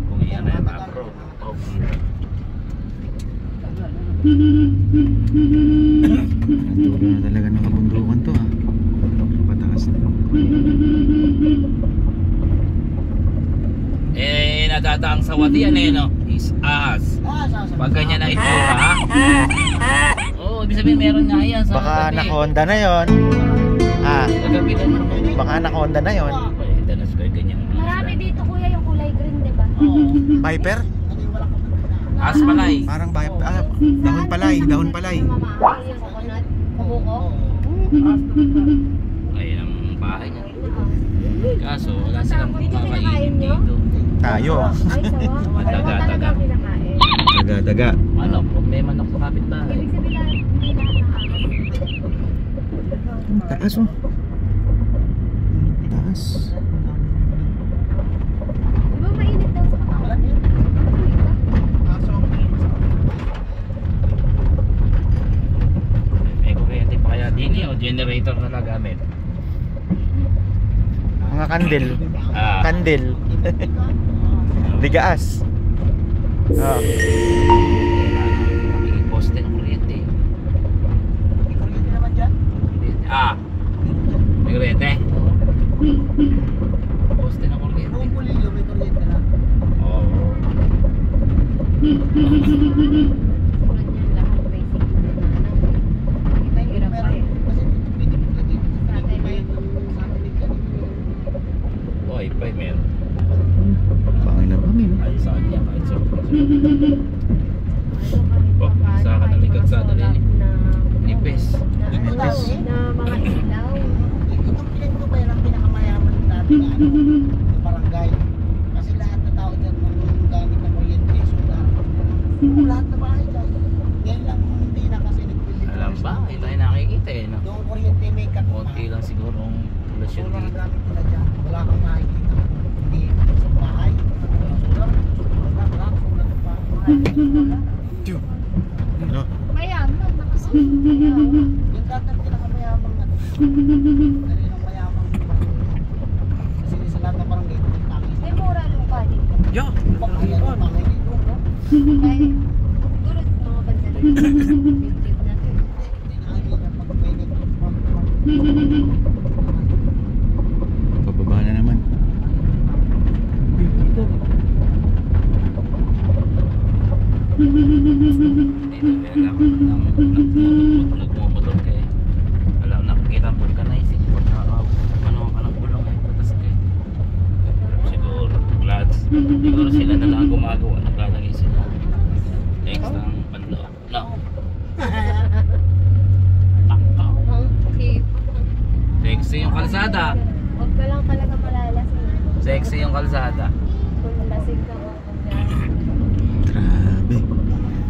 Kung iyan na yung macro. Dulo na talaga ng kabundukan to ha. Pataas na. Nadadaang sa wati yan no? Is ahas. Pag ganyan na itsura ha? Oo, ibig sabihin meron nga yan sa Baka naka-Honda na yun. Kagabi na naman. Baka naka-Honda na yun. Danas ko yung ganyan. Marami dito kuya yung kulay green, di ba? Viper? Aspalay. Parang dahon palay, dahon palay. Mamahal yung coconut, kubuko. Ay, ang bahay niya. Kaso, wala silang kakainin dito. Tayo. Ay, sawa. Daga-daga. Daga-daga. Ano, may manok sa kapitbahay. Ibig sabihin Taas oh. Taas. di ba mainit daw sa katawan? May kuryente pa kaya din o generator na nagamit? Mga kandil. Ah, Kandil. Ligaas. Oh. may poste ng kuryente. May kuryente naman dyan? Ah, may kuryente? Poste ng kuryente. Buong Pulilio may kuryente na. Oo. Tulad niyan lahat may signal na ano. May Hirap pa eh. Kasi pwede mo lagi. Pwede ba yun ng satellite yan? Wi-Fi meron. Bangay na bangay no? Kahit saan niya, kahit sa Ano Oh, isa ka na may kalsada rin eh. Nipis. Ito daw eh. Na mga ilaw. Itong pinagtubay ang pinakamayaman dati na ano, yung barangay. Kasi lahat na tao dyan ng gamit ng kuryente, solar. Lahat na bahay dyan. Yan lang hindi na kasi nagpili. Alam ba? Hindi tayo nakikita eh. No? Yung kuryente may katma. Konti lang siguro ang populasyon Solar dito. gamit nila dyan. Wala kang makikita. Hindi sa bahay. Solar. Wala solar sa bahay. Ano? Mayaman, nakasunod. Yung dati ang pinakamayamang ano. Dali ng mayamang. Kasi sa lahat ng barangay, may tangis. May mura nung pa dito. Yo! Ayan, tangay dito, no? Ay, tulad mga banda na yun. Big na to. Hindi na kami na pag may ganito. Pababa na naman. Dito nagmumotor kayo. Alam, nakikita ang vulcanize eh. Pag ano ka ng bulong eh, patas kayo. Siguro, glads. Siguro sila na lang gumagawa, naglalagay sila. Next ang panloob. No. Takaw. Okay. Sexy yung kalsada. Huwag ka lang talaga malalasing. Sexy yung kalsada. Kung lasing ka mo. Grabe.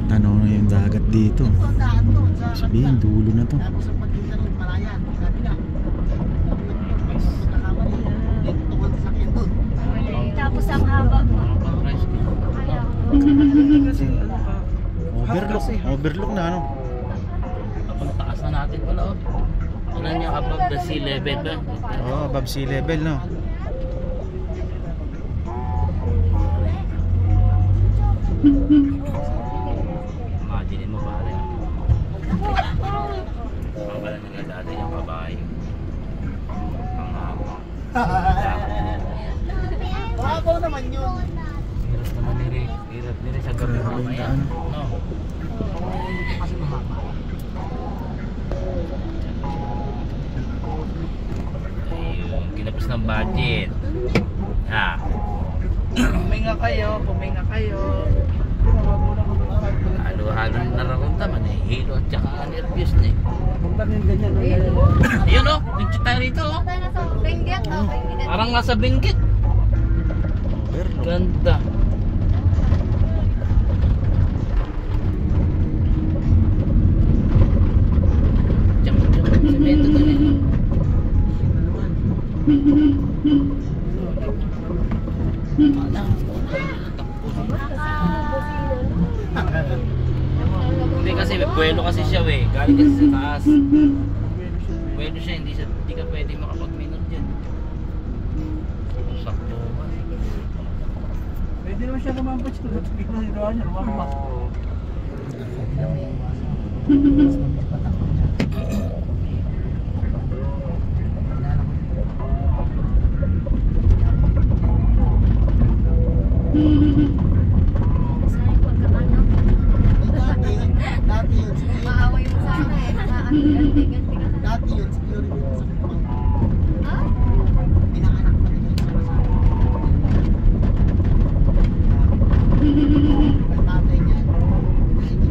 Tanaw na yung dagat dito. Ang daan doon sa Sabihin, dulo na to. tapos ang pagkita ng Malayan, sabi na. Pagkakamali, dito tungan sa sakyan doon. Tapos ang haba mo. Kaya Overlook. Overlook na ano. Ang taas na natin pala oh. Ano niya above the sea level ba? Oh, above sea level no. Imagine mo pare. Ang pala nila dati yung babae. Ang haba. Bravo naman yun. Hirap naman hirap nila sa gabi mamaya. No. Kasi mahaba. Ayun, kinapos ng budget. Ha. Puminga kayo, puminga kayo. Halo-halo na raw naman eh. Hilo at saka nervyos na eh. Huwag lang yung ganyan. Ayun oh, picture tayo rito oh. nasa Benguet, okay. Parang nasa Benguet. Overlook. Ganda. Jump, semento na rin. Hindi kasi buwelo kasi siya eh. Galing kasi sa taas. Buwelo siya, hindi ka pwede makapag-minot dyan. Sakto ba? Pwede naman siya lumampas ko. Tignan nito niya, lumampas. Saan yung pagkakano? Dati yun, Maaway mo sana eh. Ganti ka na. dati yun, security sa Ah? pinanganak pa rin yung sama-sama. Ang tatay niya, ay hindi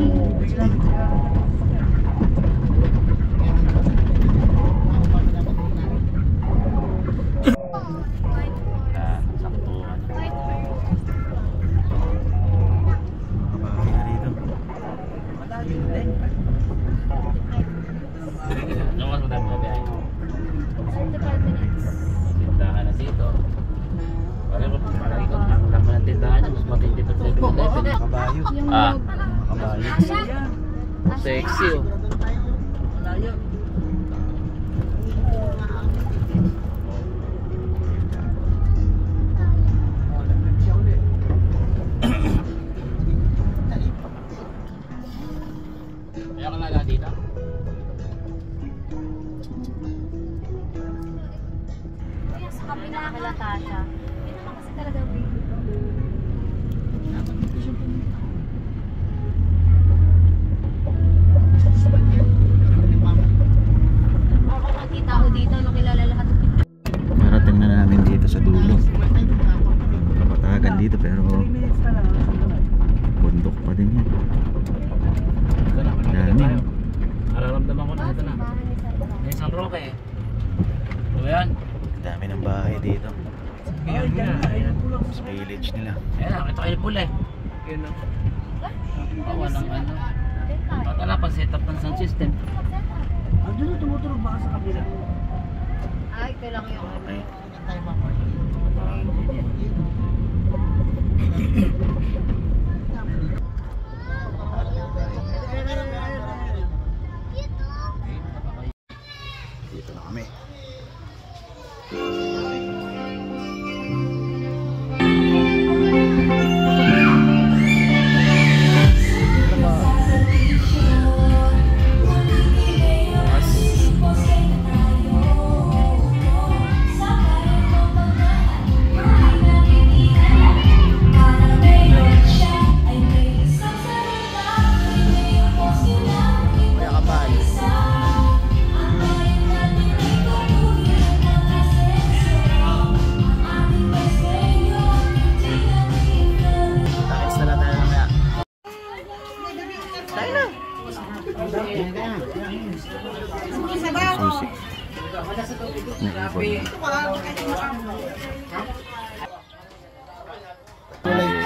ko Biglang siya. Sakto. Mabahay na rito. Malalim din. Ano mas madami na biyahe? 25 minutes. Tindahan na dito. Palagi ko ang laman ng tindahan niya, mas matindi pa sa 7-Eleven. Kabayo. Yung Ah. log. Kabayo. Asya? Yan. Sexy oh. Malayo. Oh, nag-trip siya ulit. Kaya ka nala dito? Kaya sa kabila halata siya. Hindi naman kasi talaga way. Ako nakita ko dito, nakilala lahat. Marating na namin dito sa dulo. Kapatagan dito pero 3 minutes na lang. bundok pa din yan. Ito na, malapit Dami. tayo. Nararamdaman ko na ito na. Bahay ni San Juan. May San Roque eh. Ano ba yan? Dami ng bahay dito. Ay, dyan na. Ayun, kulang. Sa village nila. Ayan, nakita ko yung pula eh. Yun na. Bawa ng ano. Dito. Wala pang setup ng sound system. Andun na tumutulog baka sa kabila. Ay, ito lang yung ano. Okay. Dito na kami. Kuya Kapal. Takits na lang tayo mamaya. Susi.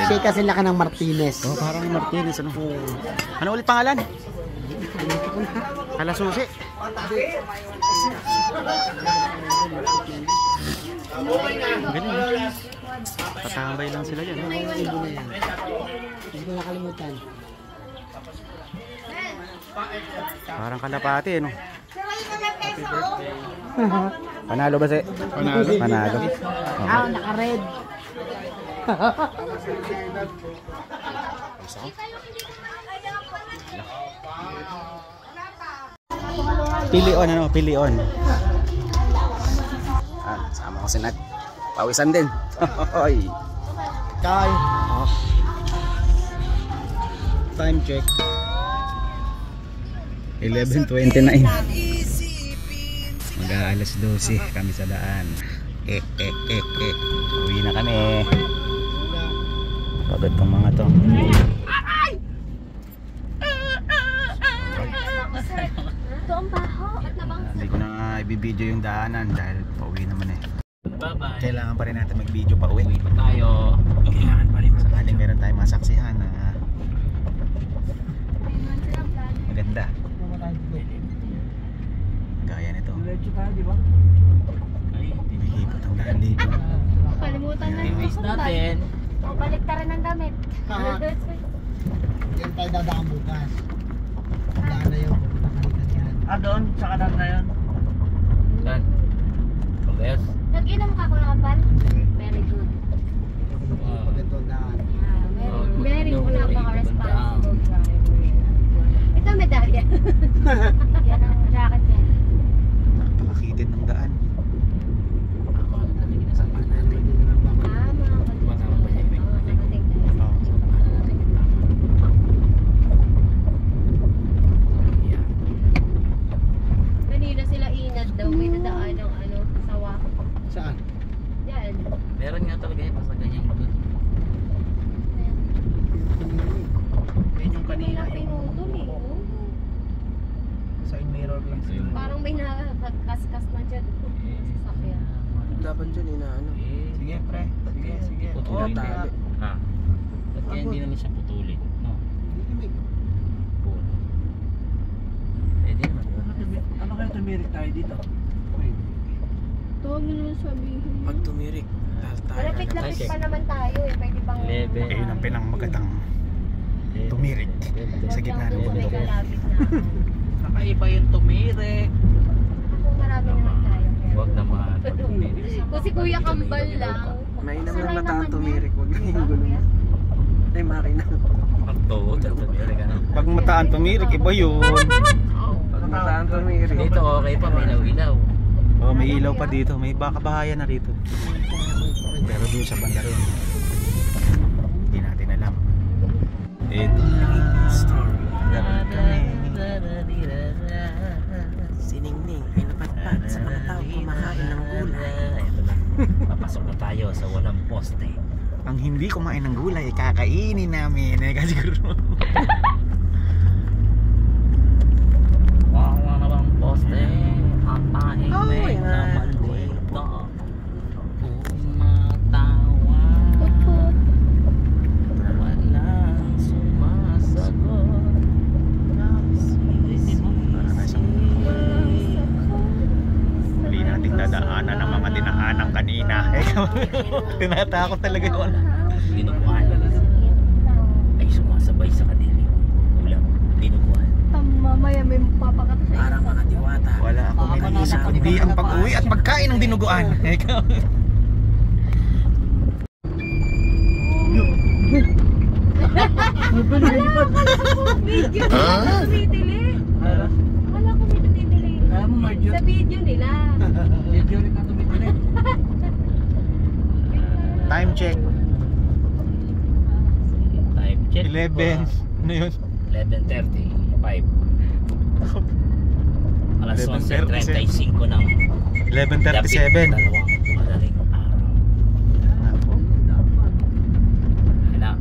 Shake kasi laka ng Martinez. Oh, parang Martinez ano? Ano ulit pangalan? Kala Susi. Galing. Patambay lang sila yan. Hindi ko nakalimutan. Parang kalapati no? Panalo ba si? Panalo. Panalo. Ah, naka-red. Pilion ano? Pilion. Ah, sama ko si Nat. Pawisan din. Hoy. Kay. Time check. 11:29. Mag-aalas 12 kami sa daan. Uwi na kami. Pagod tong mga to. Ito ang baho at nabang. Hindi ko na nga ibibideo yung daanan dahil pauwi naman eh. Bye-bye. Kailangan pa rin natin mag-video pa uwi. Uwi pa tayo. Kailangan pa rin. Sakaling meron tayong masaksihan na maganda. Gaya nito. Diretso tayo, di ba? Ay, Hinihipot ang daan dito. Kalimutan na i-waste natin. O, balik ka rin ng damit. Ah. That's why. Yan tayo dadaan bukas. Daan na yun. Nakalikan yan. Doon, sa kanan na yun. Saan? Pag-ayos? Nag-inom ka ko ng kapal? Hindi. Very good. Ganito daan. Yeah, very good. Napaka-responsible driver. Ito medalya. Yan ang jacket yan. Napakakitid ng daan. Ako, ano talaga nasama natin? Tama. Kanina sila inad daw. May nadaan ng ano, sawa. Saan? Yan. Meron nga talaga yun, basta ganyan yun. Yan yung kanina. Wala pinutol eh. Oh. Side mirror lang sa'yo. Parang may nakakaskas na dyan. Sasakyan. Dapat dyan inaano. Sige, pre. Sige. Putulin Oh, din. Ha? Ba't kaya hindi naman siya putulin? No? Puno. Pwede naman yun. Ano kaya tumirik tayo dito? Huwag mo naman sabihin. Pag tumirik, tayo Malapit-lapit pa naman tayo eh. Pwede bang... 11. Ayun ang pinangmagatang tumirik sa gitna ng Huwag lang doon bundok. may kalapit na. Kakaiba yung tumirik. Ako marami naman tayo. Huwag naman. Kung si Kuya Kambal lang. May sanay naman naman na tumirik. Huwag na yan. yung gulo. Ay, makina. Pagtuo, tumirik ano. Pag mataan tumirik, iba yun. Pag mataan tumirik. Dito okay pa, may ilaw-ilaw. Oh, may ilaw pa dito. May baka bahayan na rito. Pero dito sa banda rin. Hindi natin alam. Ito na. Ganun kami. Siningning ay napatpat sa mga tao kumakain ng gulay. Ito na. Papasok na tayo sa walang poste. Ang hindi kumain ng gulay, kakainin namin. Eh, kasi siguro. Wala na bang poste? Atahin Oh, may yan. naman dito. Umatawa. Walang sumasagot. Hindi natin dadaanan ang mga dinaanang kanina. Tinatakot talaga yun. Dinuguan. Ay sumasabay sa kadili. Ulam. Dinuguan. Mamaya may papakat sa Parang mga diwata. Wala ako iniisip kundi ang pag-uwi at pagkain ng dinuguan. Ikaw. video. Tumitili. Wala ko may tumitili. Kaya mo, Marjo? Sa video nila. Medyo rin na tumitik. Time check. Time check. 11. Ano yun? 11:35. Alas 11:35 ng 11:37. Dalawang madaling araw. Ayan na.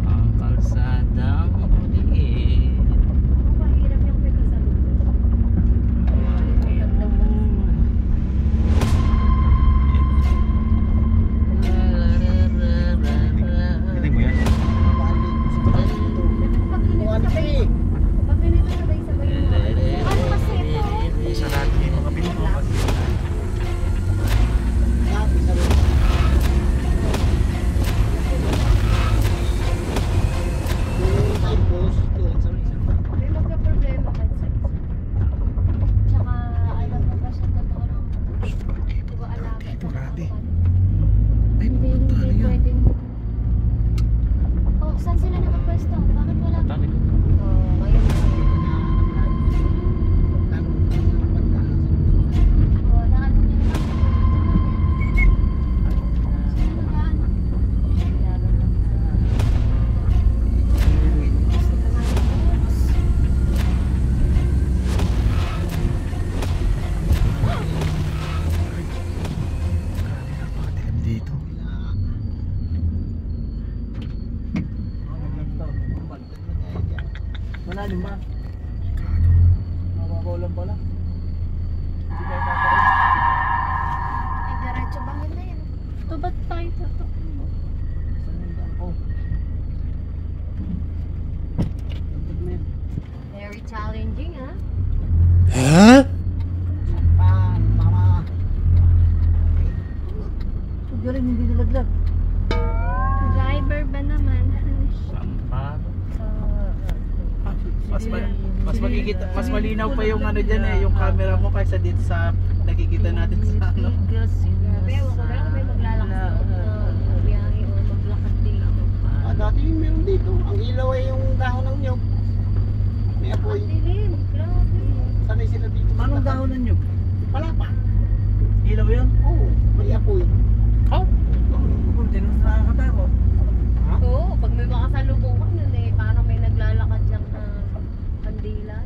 Ang kalsadang maliit. Mahirap yung pagkasaludo. Hindi mo yan? Pag ganito sabay-sabay yung ano kasi ito? Sarado yung mga pinuha. May magka-problema ka sa isa. Tsaka alam mo ba sa totoo lang, di ba alaga? Dito, grabe. Hindi pwedeng... Oh, saan sila nakapwesto? Bakit wala? Sabi ko. Oh, ngayon. Oh, naano niya na. Sino nagaan? Laro lang. Napakadilim dito. Malalim ba? Mababaulan pala. Hindi tayo paparin. Ay, diretso bangin na yan. Ito ba't tayo sa to? Saan yung daan? Oh. Tagtag na yun. Very challenging, ha? Huwag rin hindi nalaglag. Driver ba naman? Sampado. Mas makikita, mas malinaw pa yung ano dyan eh, yung camera mo kaysa dito sa nakikita natin sa ano. Grabe, wala ko lang may maglalakas ng biyahe o maglakad dito. Dati meron dito. Ang ilaw ay yung dahon ng nyog. May apoy. Dilim, grabe. Sanay sila dito. Anong dahonan nyo? Palapa. Ilaw yun? Oo, may apoy. Hindi naman nakakatakot. Oo, pag may makasalubong ka nun eh, parang may naglalakad lang na kandila.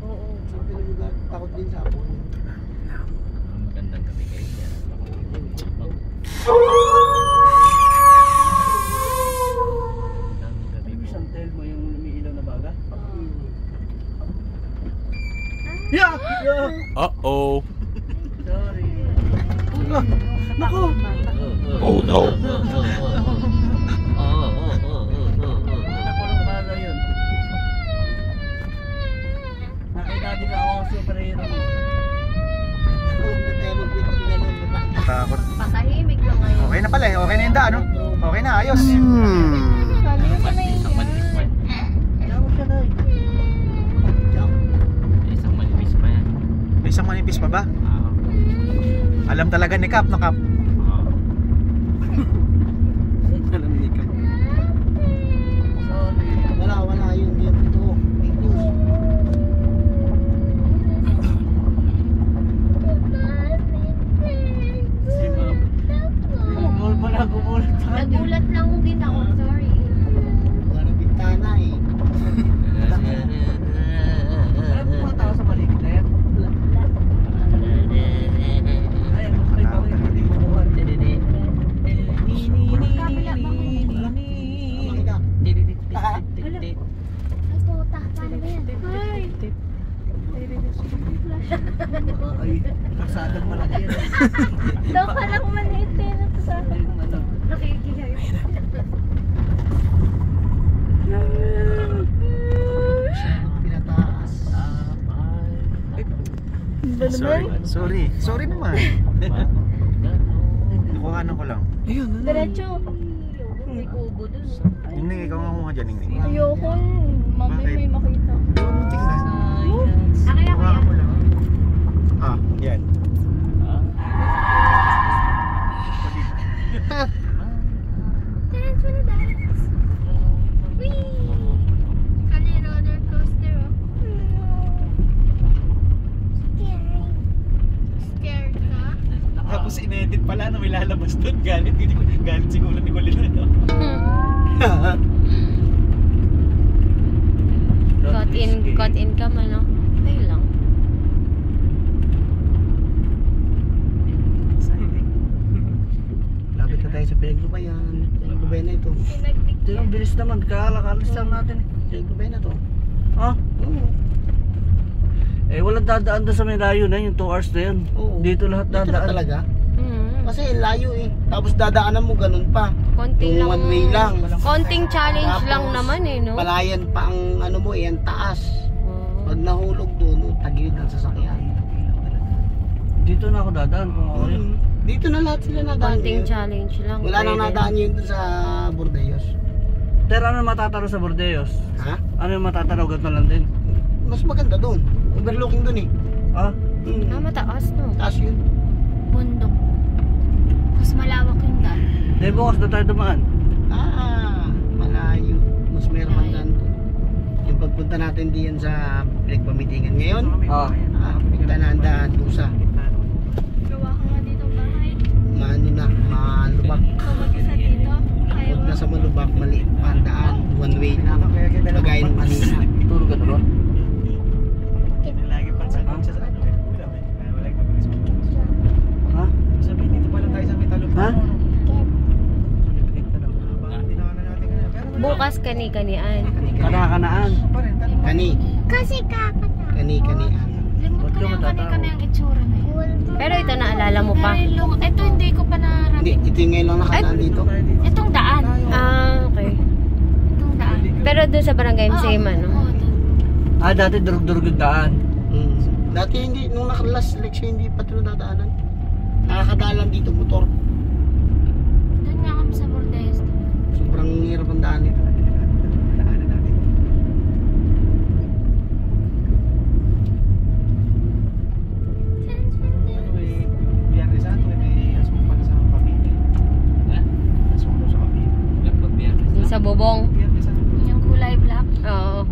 Oo. Sabi nila, takot din sa apoy. Magandang gabi kayo. Ibig sabihin mo yung lumiilaw na baga? Yeah! Uh-oh. Sorry. Nako! Oh no. Nakulong baga yun. Nakita din ako ang superhero mo. Takot. Patahimik lang ngayon. Okay na pala eh. Okay na yung daan, no? Okay na, ayos. Isang manipis pa. Yaw siya na eh. Isang manipis pa yan. May isang manipis pa ba? Alam talaga ni Cap, no Cap? Alam ni ka. Sorry. Wala yun ito. Fake news. Si Ma'am. Gumul pala, gumulat sa kanya. Nagulat lang din ako, sorry. Wala ng bintana eh. Alam mo mga tao sa paligid na yan? Ay, ano kayo ba kayo hindi kumuha? Kabila ba? Makita. Ay, puta, paano ba yan? Ay! Ay, kasadang malaki yan. Daw ka lang maliit eh, sa Ay, ano? nakikigay. Pinataas. Sorry naman. Nakuhanan ko lang. Diretso. May kubo dun. Ningning, ikaw nga kumuha dyan, Ningning. Ayoko, mami Bakit? may makita. Tingnan. Akaya Kuha ko lang. Ah, yan. Dance wanna dance. Whee! Kali roller coaster oh. Scary. Scared ka? Tapos inedit pala na may lalabas doon. Galit siguro ni Colin. Got in ka man oh. Ay lang. Lapit na tayo sa pinaglubayan. Pinaglubayan na ito. Ito yung bilis naman, kakakalis lang natin eh. Pinaglubayan na to. Ha? Oo. Eh, walang dadaan doon sa may layo na yung 2 hours na yun. Oo. Dito lahat Dito na dadaan. talaga. Mm. Kasi layo eh. Tapos dadaanan mo ganun pa. Konting Yung lang. one way lang. Konting challenge Tapos, lang naman eh, no? Palayan pa ang ano mo eh, ang taas. Pag nahulog doon, tagilid ang sasakyan. Dito na ako dadaan kung ako yun. Dito na lahat sila nadaan. Konting ngayon. challenge lang. Wala nang Pwede. nadaan yun dun sa Bordeos. Pero ano matataro sa Bordeos? Ha? Ano yung matataro? Ganito lang din. Mas maganda doon. Overlooking doon eh. Ha? Ah, mataas no? Taas yun. Bundok. Mas malawak yung daan. Di bukas na tayo dumaan. Malayo. Mas meron man daan doon. Yung pagpunta natin diyan sa pinagpamitingan ngayon, punta na ang daan dusa. Gawa ka nga dito bahay. Maano na, malubak. Mag-isa dito. Kaya Huwag na sa malubak, maliit pa ang daan. One way lang. Kagaya ng kanina. Turo ka na ba? Lagi pa sa siya sa ano. Wala ko. Ha? Sabi dito pala tayo sa may talong. Ha? bukas kani-kanian. Kanakanaan. Kani. Kasi Kani-kanian. Ba't ka matataro? yung itsura na yun. Pero ito naalala mo pa? Ito hindi ko pa narating. Hindi, ito yung ngayon lang nakadaan dito. Itong daan. Ah, okay. Itong daan. Pero doon sa barangay same ano? Ah, dati durug-durug yung daan. Dati hindi, nung naka-last election hindi pa ito nadaanan. Nakakadaan lang dito motor. Doon nga kami sa Bordeaux. Sobrang hirap ang daan nito. sa bubong. Yung kulay black. Oo.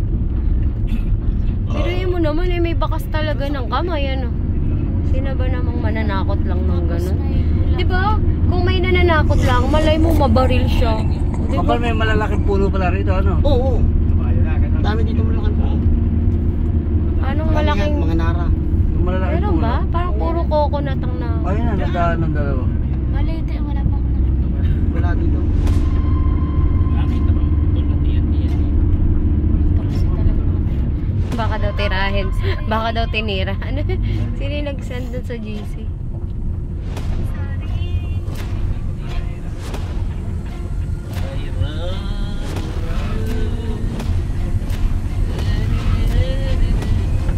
Pero mo naman may bakas talaga ng kamay, ano? Sino ba namang mananakot lang ng gano'n? Di ba? Kung may nananakot lang, malay mo mabaril siya. Di ba? Kapag may malalaking puno pala rito, ano? Oo. Dami dito malaking po. Anong malaking... Mga nara. Yung malalaking Meron puno. ba? Parang puro coconut ang na... Ayun na, nagdaan ng dalawa. Maliit eh, wala pa akong nakikita. Wala dito. Nakita mo, tulad yan. Kasi talaga Baka daw tirahin. Baka daw tinira. Ano? Sino yung nag-send dun sa GC?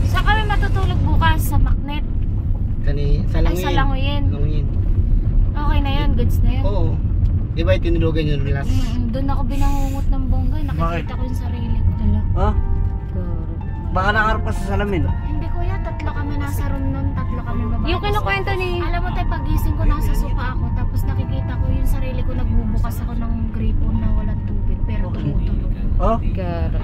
Saan kami matutulog bukas? Sa Magnet? Sa Ay, sa Langoyin. Langoyin. Okay na yan, goods na yan. Oo. Di ba tinulugan yun last? Doon ako binangungot ng bongga. Nakikita ko yung sarili ko. Ha? Baka nakarap ka sa salamin. Hindi kuya, tatlo kami nasa room nun. Tatlo kami babae. Yung kinukwento ni... Alam mo tayo, pagising ko nasa sofa ako. Tapos nakikita ko yung sarili ko. Nagbubukas ako ng gripo na walang tubig. Pero tumutunog. Oh? Gara.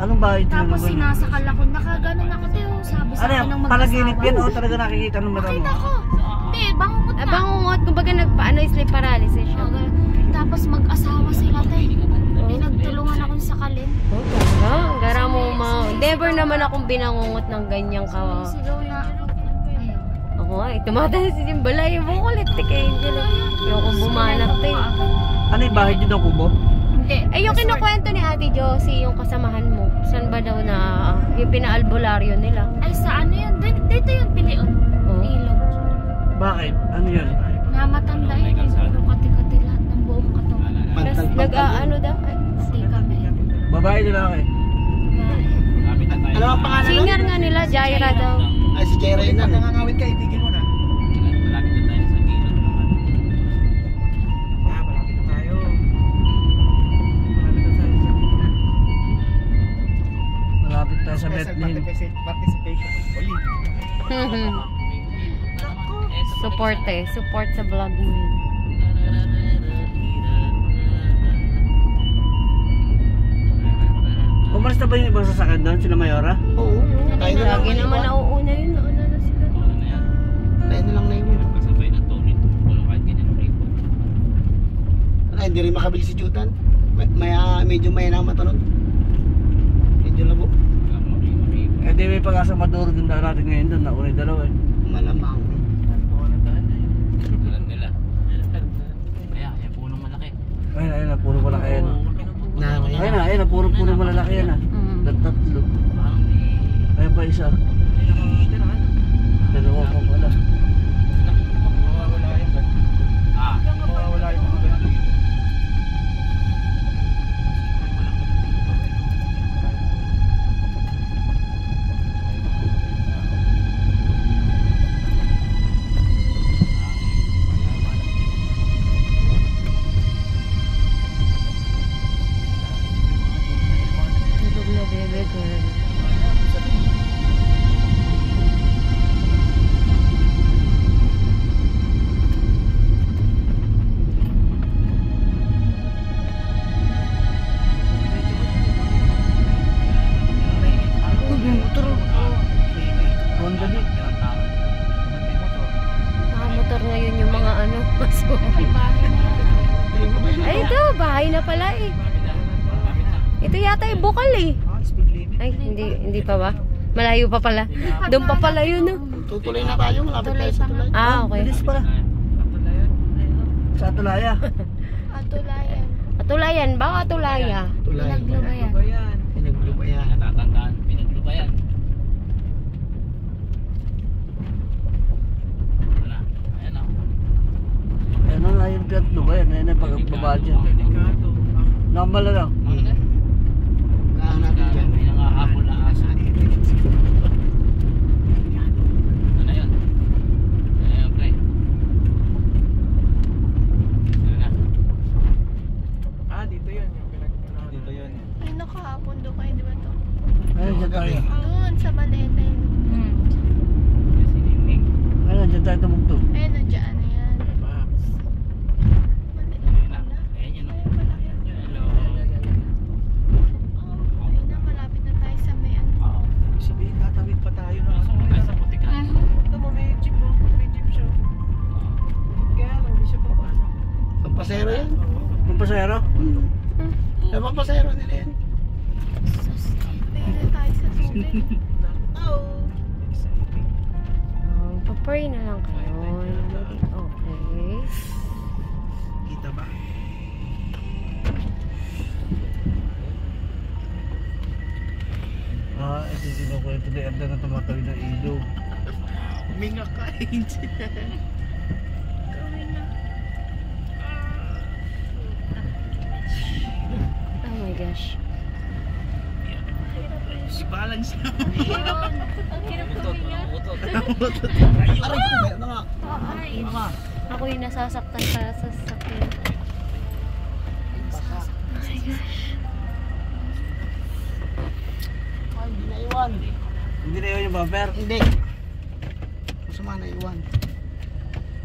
Anong bahay Tapos tinulugan? sinasakal ako. Nakaganon ako tayo. Sabi sa Ano akin yan? ng mag-asawa. Panaginip yan o talaga nakikita ng mata mo? Nakita ko. Hindi, bangungot na. Bangungot, kumbaga nagpaano, sleep paralysis siya. Tapos mag-asawa sila tayo. Hindi nagtulungan akong sakalin. Oh, gara mo never naman akong binangungot ng ganyang ka. Sigaw na. Ayun. Ako nga, tumataas si Simbalay. Yung kulit, kay Angel. Yung kung bumanat tayo. Ano yung bahay dito ng kubo? Hindi. Eh, yung kinukwento ni Ate Josie, yung kasamahan mo, saan ba daw na, yung pinaalbularyo nila? Ay, sa ano yun? Dito yun, Pilion. Oh. Ilog. Bakit? Ano yun? Namatanda yun. Puro kati-kati lahat ng buong katawan. Tapos nag-ano daw? Ay, Hindi kami. Babae nila ako eh. Lapit na tayo. Ano ang pangalan nun? singer nga nila, Jaira daw. Ay, si Jaira yun. Nangangawit ka, itigil mo na. Malapit na tayo sa gilid. Malapit na tayo. Malapit tayo sa Bethlehem. Support sa vlog mo yun. Umalis na ba yung ibang sasakyan doon? Sila Mayora? Oo. Tayo na lang. Lagi naman nauuna yun. Nauna na sila. Ano na yan? Tayo na lang na yun. Kasabay na Tony. Walang kahit ganyan ang ripo. Ay, hindi rin makabili si Jutan. Medyo may namata nun. Medyo labo. Eh di may pag-asa maduro din na natin ngayon doon. Nauna yung dalawa eh. Malamang. Alam nila. Kaya, yung punong malaki. Ayun na, puro malaki yan. Ayun na, puro malalaki yan ah. Tatlo. Parang may... Ayun pa isa. Dalawa pa pala. Ah. Mawawala yung mga ganito. Tulog na bebe girl. Honda din. Nakamotor ngayon yung mga ano. Maso. May bahay na yan. Ay, ito. Bahay na pala eh. Ito yata yung bukal eh. Ay, hindi pa ba? Malayo pa pala. Doon pa pala yun, no? Tutuloy na tayo. Malapit tayo sa tulay. Ah, okay. Bilis pala. Sa Atulaya. Atulayan. Atulayan ba o Atulaya? Tulay. Pinaglubayan. Pinaglubayan. Natatandaan, pinaglubayan. Wala. Ayan o. Ayun na nga yung pinatlo ba yan? Ayun na pagbaba dyan. Nambala lang. Kaan natin dyan. May nangahabol na aso. Ano yun? Ano yun, pre? Ano na? Dito yun. Dito yun. Ay, nakahapon doon kayo, di ba to? Ayun, dyan tayo. Doon, sa Baleta yun. Siniming. Ayun, dyan tayo tumugtog. Ayun, nandiyan na yan. Maliit Ayun na. pala. Ayan yun o. Ayun pala yan. Hello. Pampasero? Eh, papasero nila yan. Tingnan tayo sa tubig. Pa-pray na lang kayo. Okay. Kita ba? Ito yung kinukwento ni Erda na tumatawid ng ilog. Minga ka, Angel. Oh my gosh. I-balance na. Aray ko, meron na nga. Ako yung nasasaktan sa sasakyan. Ay, hindi na iwan. Hindi na yun yung bumper? Hindi. Masama na iwan.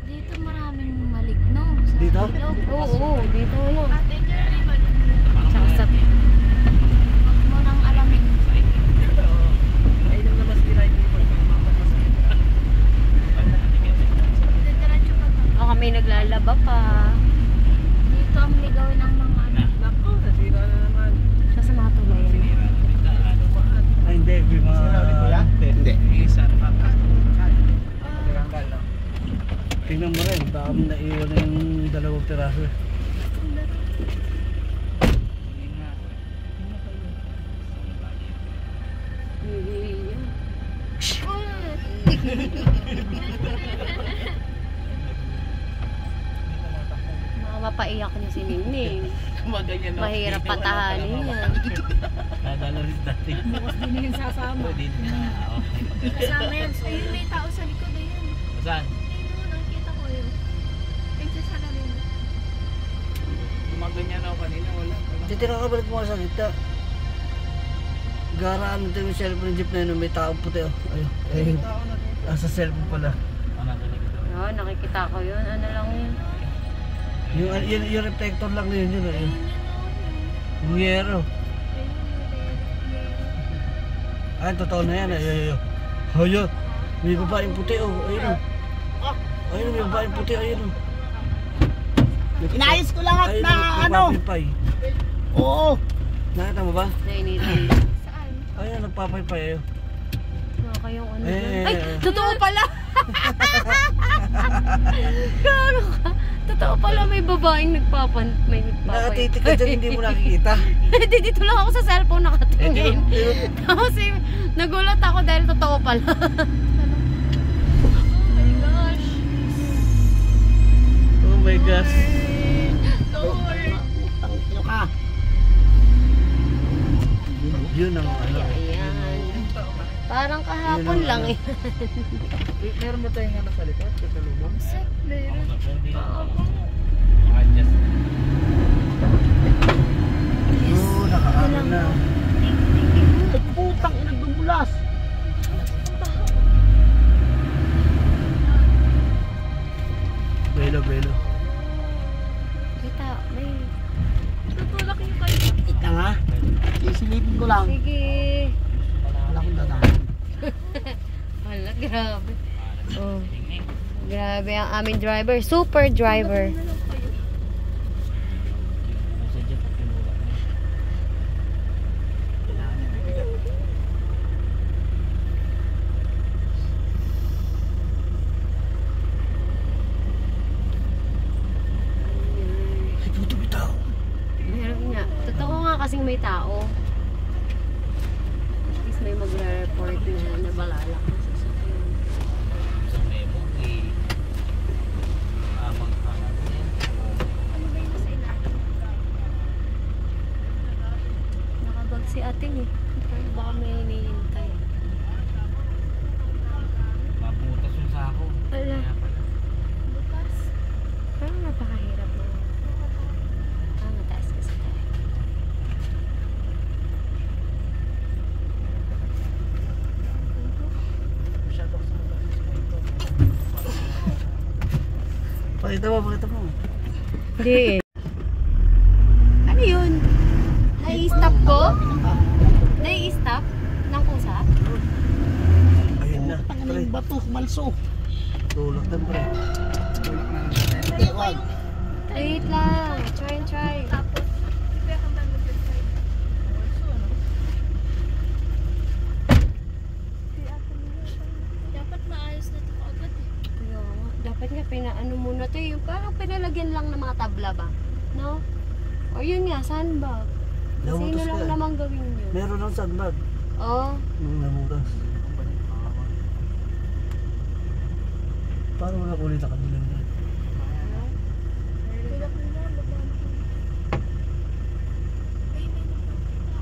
Dito maraming maligno. Sa Dito? ilog. Oo, dito lang. Ate Jerry, Tsaka sa... huwag mo nang alamin. Ay, lang naman sila yung Diretso ka pa. Baka may naglalaba pa. Dito ang ligawin ng mga ano. Nako, nasira na naman. Siya sa mga tulay. Ay, hindi. May mga... Sinabi ko yan? Hindi. Isa na kaka. Tingnan mo rin, baka mo naiwan na yung dalawang piraso eh. Mga mapaiyak niyo si Ningning. Maganyan na. Mahirap patahanin yan. Nadala rin dati. Bukas din yung sasama. Hindi na. Okay. Kasama yan. So, yun may tao sa likod. Ayun. Saan? Ayun, nakikita ko yun. Ayun sa salamin. Maganyan ako kanina, wala. Titira ka balik mo sa gitna. Garaan mo yung cellphone jeep na yun, may taong puti oh. Ayun. Sa cellphone pala. Oo, nakikita ko yun. Ano lang yun? Yung reflector lang na yun yun. Ayun. Yung yero. Ay, totoo na yan. Ayun. Ayun. May babaeng puti oh. Ayun. Ayun, may babaeng puti. Ayun. Inayos ko lang at Ayun, na ano. nagpapaypay. Oo. Nakita mo ba? Nainitin. Saan? Ayun, nagpapaypay. Ayun. Mga kayong ano. Eh, Ay, totoo pala! Garo ka. Totoo pala may babaeng may nagpapay. Nakatitik ka dyan, hindi mo nakikita. Hindi, dito lang ako sa cellphone nakatingin. Tapos nagulat ako dahil totoo pala. Oh my gosh. Oh my gosh. Lord. Tangkilo ka. Yun ang ano. Ayan. Parang kahapon lang eh. Meron mo tayong ano sa likod? Sa lubong? Set, meron. Oo, nakaano na. Ay, putang ina dumulas. Belo, belo. Kita, may... Tutulak yung kayo. Ika nga. Isilipin ko lang. Sige. Wala akong dadaan. Hala, grabe. Oh. Grabe ang aming driver. Super driver. Ay, puto bitaw. Meron nga. Totoo nga kasing may tao. At least may magre-report na nabalalak na sasakyan. Sa memo, maghanap din. Ano ba yung nasa ilalim? Nakabag si ating eh. Pero baka may hinihintay. Maputas yung sako. Wala. Bukas. Pero napakahirap mo. Mataas kasi tayo. Pakita mo, pakita mo. Hindi eh. Ano yun? Nai-stop ko? Nai-stop? Ng kusa? Ayun na. Tangin na Pre, yung bato, malso. tulak na pre. Hindi, wag. Wait lang. Try. Tapos, prepare kang bago sa side. Dapat maayos na ito agad eh. Kaya nga, dapat nga pinaano muna to yung parang pinalagyan lang ng mga tabla ba? No? O yun nga, sandbag. Sino Nabutas lang ka eh. naman gawin yun? Meron ng sandbag. Oo. Yung nabutas. Paano wala kulit ang kabilang yan? Tulak mo na, babaan ko. Ay, may napunta.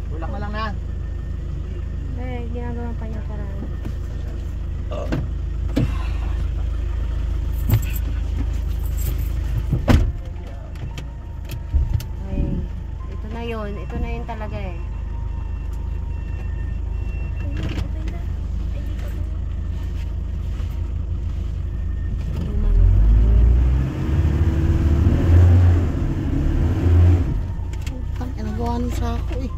Tulak ka lang na. Eh, ginagawa pa niya parang. Ay, ito na yun. Ito na yun talaga eh. Okay na. Ay, dito na. Ang nagawa nung sako eh.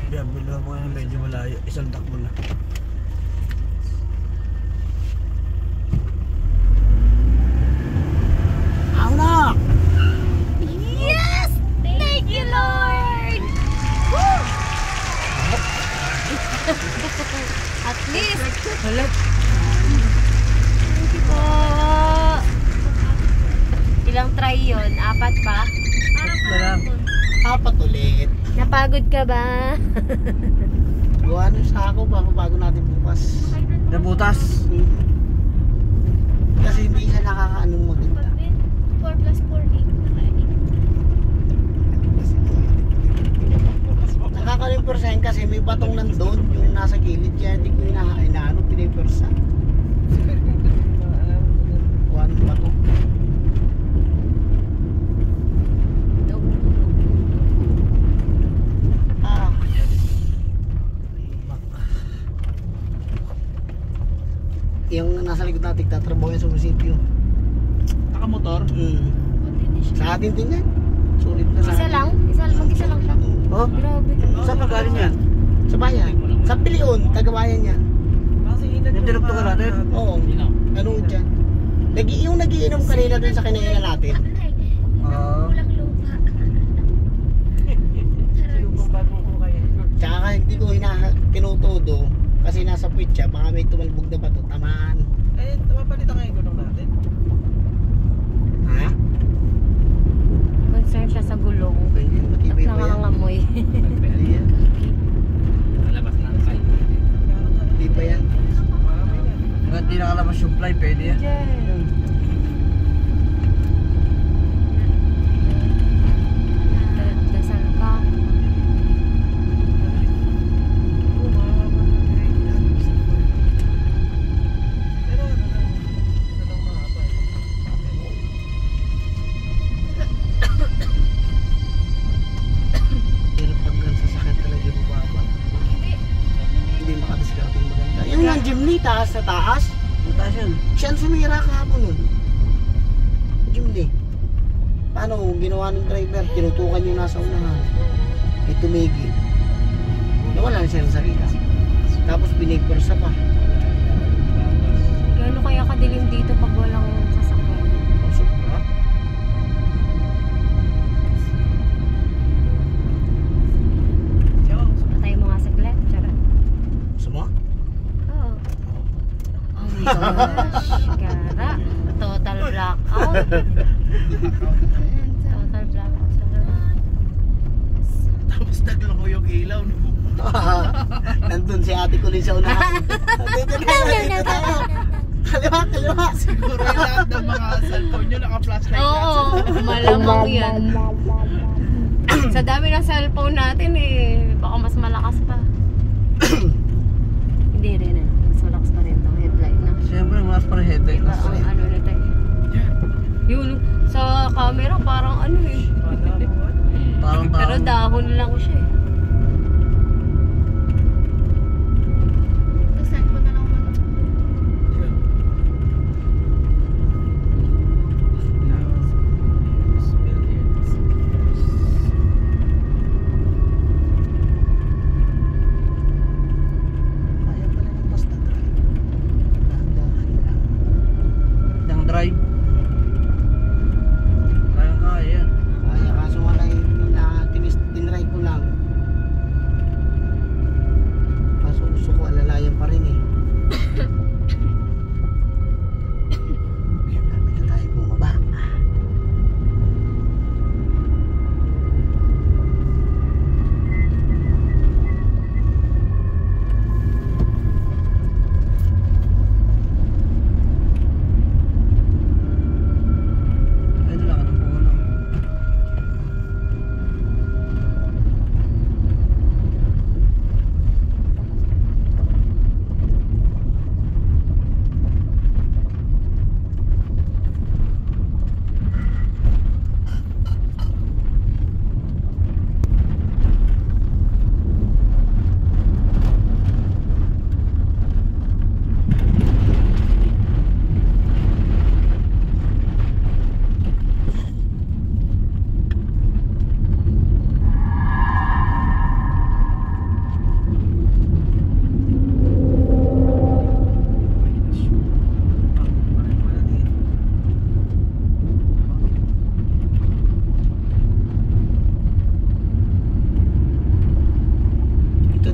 Biyabil mo nga medyo malayo. Isang takbo na. Ako na! Yes! Thank you, Lord! Woo! At least. Halat. Thank you po. Ilang try yun? 4 ba? Parang Ito lang. Apat ulit. Napagod ka ba? Gawa nung sako bago natin bukas. Nabutas. Kasi hindi siya nakakaanong maganda. 4 plus 4, 8. Nakakalimpersahin kasi may batong nandun yung nasa gilid kaya hindi ko inaano, pinipersa. Gawa nung bato. Ah. Yung nasa likod natin tatrabaho yan sa munisipyo. Nakamotor? Sa atin din yan. Sulit na sa Isa atin. lang? Mag-isa lang siya? Oh? Grabe. Saan pa galing yan? Sa bayan. Sa Pilion, tagabayan yan. Yung dinugtungan natin? Oo. Ano dyan? Yung nagiinom kanina dun sa kinainan natin. Oo. Walang lupa. Tsaka hindi ko tinutodo kasi nasa puwit siya. Baka may tumalbog na bato. Tamaan. Eh, mapalitan nga yung gulong natin. Ha? Concern siya sa gulong. Pwede yun. At Matibay pa yan. nangangamoy. Pwede yan. Lalabas na ang side. Hindi pa yan. Hanggang di nakalabas yung fly, pwede yan. Dasal ka. Hirap pag sasakit talaga yung baba. Hindi makadiskarte yung maganda. Yung ng Jimny, taas na taas. Mataas yan. Siya ang sumira kahapon nun. Jimny. Paano ginawa ng driver? Tinutukan yung nasa unahan. May tumigil. Nawala na siya ng sarili. Tapos binigpersa pa. Gano'n kaya kadilim dito pag walang sasakyan? Pasok pa. Patay mo nga saglit. Charot. Gusto mo? Oo. Oh my gosh. Gara. Total blackout. Total blackout sa naman. Tapos nagloko yung ilaw. No? Nandun si ate ko rin sa unahan. Dito tayo. Kaliwa. Siguro yung lahat ng mga cellphone nyo naka-flashlight Oo. Malamang yan. Sa dami ng cellphone natin eh. Baka mas malakas pa. Hindi rin eh. Mas malakas pa rin itong headlight na. Siyempre, mas para headlight Iba na. ang ano nito eh. Yun, sa camera parang ano eh. Parang Pero dahon lang siya eh. Saan ko na lang mag-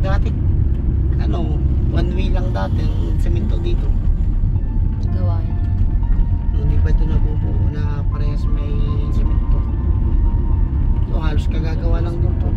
dati, ano, one way lang dati ang semento dito. Gawa yun. Hindi pa ito nabubuo na parehas may semento. So halos kagagawa lang doon to.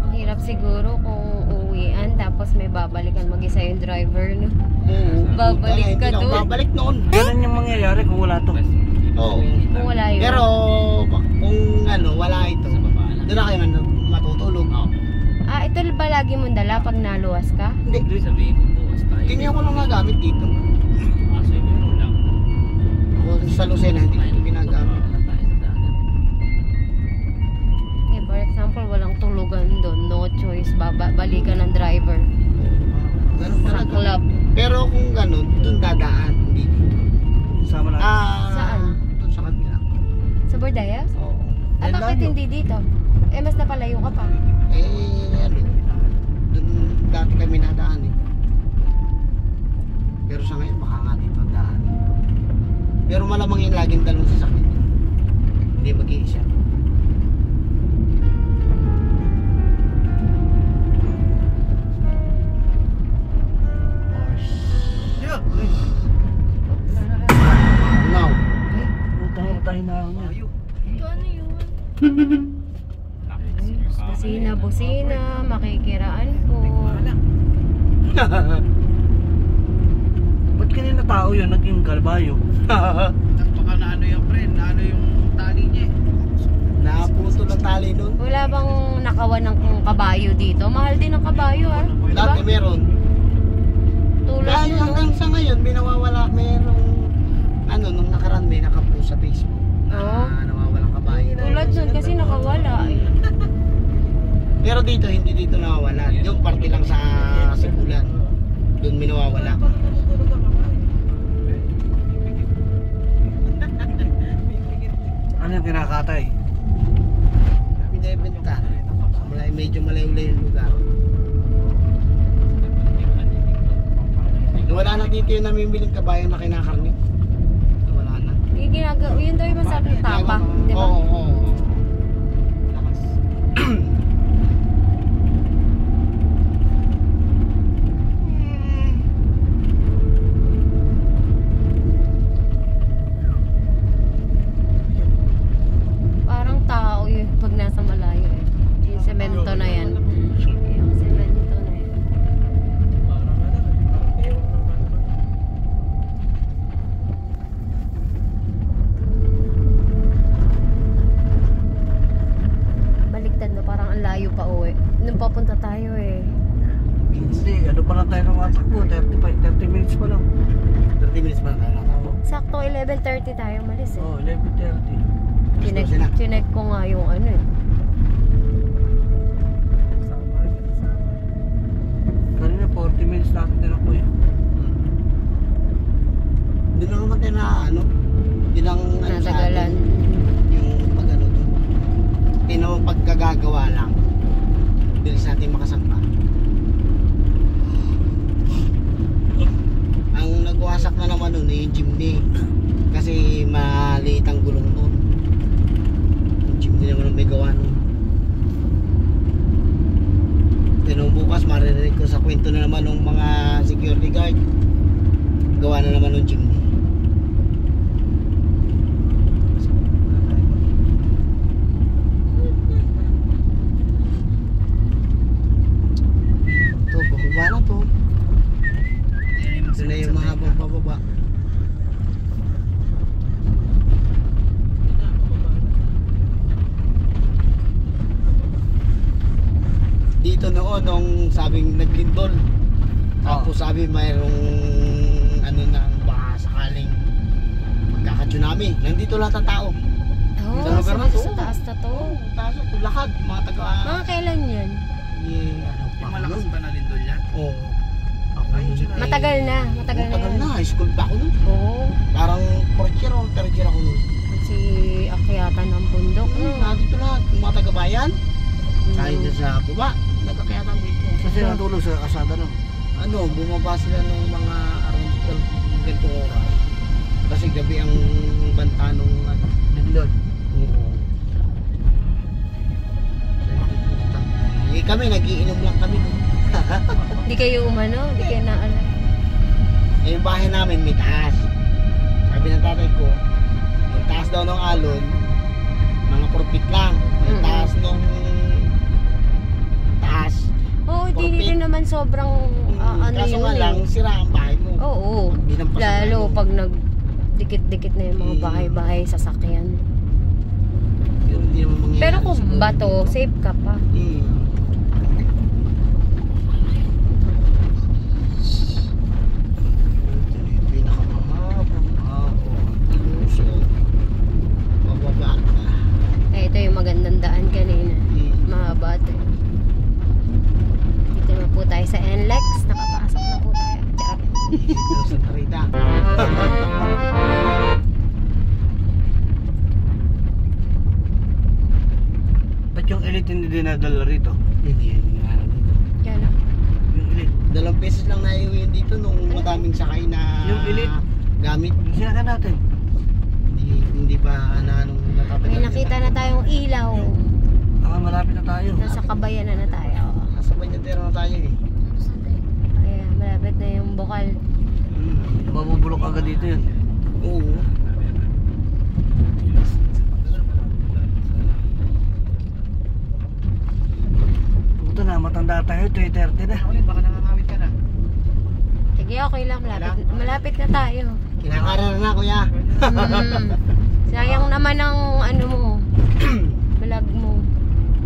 Ang hirap siguro kung uwian tapos may babalikan mag-isa yung driver, no? Babalik ka Hindi na ako doon. babalik noon. Ganun yung mangyayari kung wala to. Oo. Kung wala yun. Pero kung ano, wala ito, doon na kayo matutulog. Ah, ito ba lagi mong dala pag naluwas ka? Hindi, Sabihin ko bukas tayo. ganyan ko lang nagamit dito. Kaso yung lang. Kung sa Lucena, hindi ko ito ginagamit. Wala tayo sa dagat. Okay, for example, walang tulugan doon. No choice. Balikan ng driver. Ganun Sa talaga. club. Pero kung ganun, doon dadaan, hindi dito. Sama natin. Saan? Doon sa kabila. Sa Bordayas? Oo. Ah, bakit hindi dito? Eh, mas napalayo ka pa. Ano, doon dati kami nadaan eh. Pero sa ngayon, baka nga dito ang daan. Pero malamang yung laging dalong sasakyan. Hindi mag-iisa. Now, Utang-utang na ako niya. Ito ano yun? Busina, makikiraan po. Ba't kanina tao yun naging kalbayo? Baka na ano yung friend, na ano yung tali niya eh. naputo ng tali nun. Wala bang nakawan ng kabayo dito? Mahal din ang kabayo, ah. Dati Diba? meron. Tulad Dahil nun, hanggang no? sa ngayon, binawawala, merong ano, nung nakaraan may nakapost sa Facebook Oo. na nawawalang kabayo. Tulad nun kasi nakawala, eh. Pero dito, hindi dito nawawala. Yung parte lang sa Sibulan. Doon may nawawala. Ano yung kinakatay? Binibenta. Medyo malayo-layo yung lugar. Wala na dito yung namimiling kabayo na kinakarni. Wala na. Yung ginagawa, yun daw yung masarap ng tapa, di ba? Oo, oo. Lakas. Parang tao yun pag nasa malayo, eh. Yung semento na yan. Yung semento na yan. Baliktad no, parang ang layo pa uwi. Nung papunta tayo, eh. Hindi, ano pa lang tayo nakatakbo? 30 minutes pa lang. 30 minutes pa na tayo natakbo. Sakto 11:30 tayo malis, eh. Oh, 11:30. Chinek ko nga yung ano, eh. Kanina 40 minutes natin din ako eh. Doon lang naman tayo na ano. Yun ang ano sa Natagalan. atin. Yung pag ano doon. Pagkagagawa lang. Bilis natin makasampa. Ang nagwasak na naman nun yung jeepney. Kasi maliit ang gulong nun. Yung jeepney naman ang may gawa nun. Pero bukas maririnig ko sa kwento na naman ng mga security guard. Gawa na naman ng jeepney. Ito, bababa na to. Ito na yung mga bababa. Dito noon nung sabing naglindol. Tapos sabi mayroong tsunami. Nandito lahat ng tao. Oh, Sa lugar na to. sa taas na to. Taas na to, lahat. Mga taga... Mga kailan yan? Yung malakas ba na lindol yan? Oo. Ako Matagal na Matagal yan. na. High school pa ako nun. Oo. Parang 4th year o 3rd year ako nun. Si akyatan ng bundok. No? Nandito lahat. Yung mga taga-bayan. Kahit dyan sa baba. Nagkakayatan dito. Kasi natulog sa kasada no. Bumaba sila ng mga around 12 ganitong oras. Kasi gabi ang banta nung Lindol. Oo. Kami, nagiinom lang kami. Di kayo umano? Di kayo naalam? Yung bahay namin may taas. Sabi ng tatay ko, yung taas daw ng alon, mga 4 feet lang. Yung taas nung taas. Oo, di rin naman sobrang ano Kaso yun nga lang, sira ang bahay mo. Oo. Binampasan Lalo mo. pag nagdikit-dikit na yung mga bahay-bahay sasakyan. Yun, hindi naman mangyayari Pero kung siguro. bato, safe ka pa. Ito yung magandang daan kanina. Mahaba ito. Dito na po tayo sa NLEX. Nakapasok na po tayo. Charot. Ba't yung elite hindi dinadala rito? Yan o. Yung elite. 2 beses lang naiuwi yun dito nung madaming sakay na Yung elite. gamit. Yung sinaka natin. Hindi pa nung natatagal. May nakita na tayong ilaw. Malapit na tayo. Nasa kabayanan na tayo. Nasa Banyatero na tayo eh. Ayan, malapit na yung bukal. Mabubulok agad dito yun. Oo. Puto na, matanda tayo. 2:30 na. Baka nakakawit ka na. Sige, okay lang. Malapit na tayo. Kinakarar na kuya. Sayang naman ang ano mo. Vlog mo.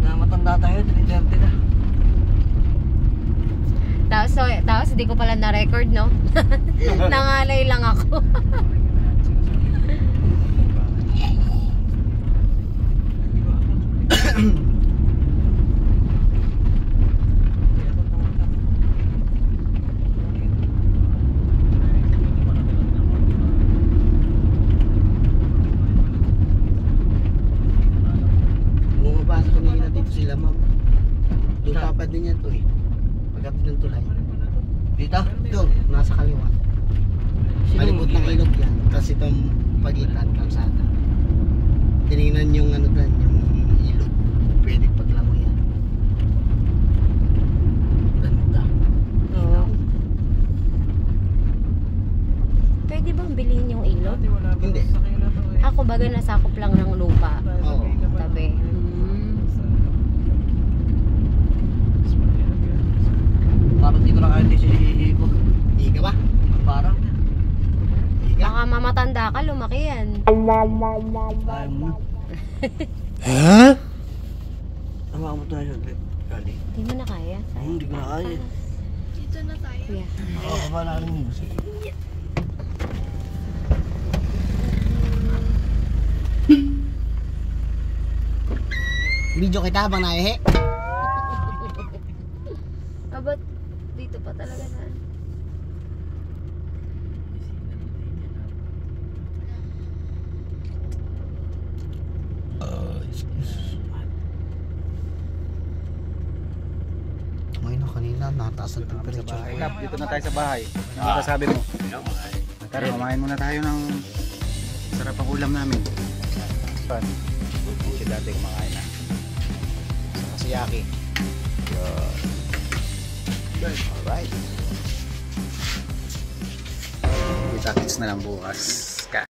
Na matanda tayo. 3:30 na. Tapos hindi ko pala na-record, no? Nangalay lang ako. Bumabasa ko nila dito sila ma'am. Doon papad din yan to eh. Pagkatid ng tulay. Dito? Doon, nasa kaliwa. Palibot ng ilog yan. Tapos itong pagitan, kalsada. Tinignan yung ano doon, yung ilog. Pwede paglango yan. Ganda. Oo. Pwede bang bilhin yung ilog? Hindi. Ako baga nasakop lang ng lupa. Oo. Tabi. Parang di ko na kaya si Hipo. Higa ba? Parang. Higa? Baka mamatanda ka, lumaki yan. Kaya mo. Ha? Tama mo tayo sa gali. Hindi mo na kaya. Hindi ko na kaya. Dito na tayo. Kuya. Oo, ba namin mo. Video kita habang naihe. Ba't dito pa talaga na? Ngayon na kanina, nataas ang temperature. Dito na tayo sa bahay. Ano masasabi mo? Tara, kumain muna tayo ng sarapang ulam namin. Pan. Si dati kumakain na. Saka si Yaki. Alright. Kita-kits na lang bukas.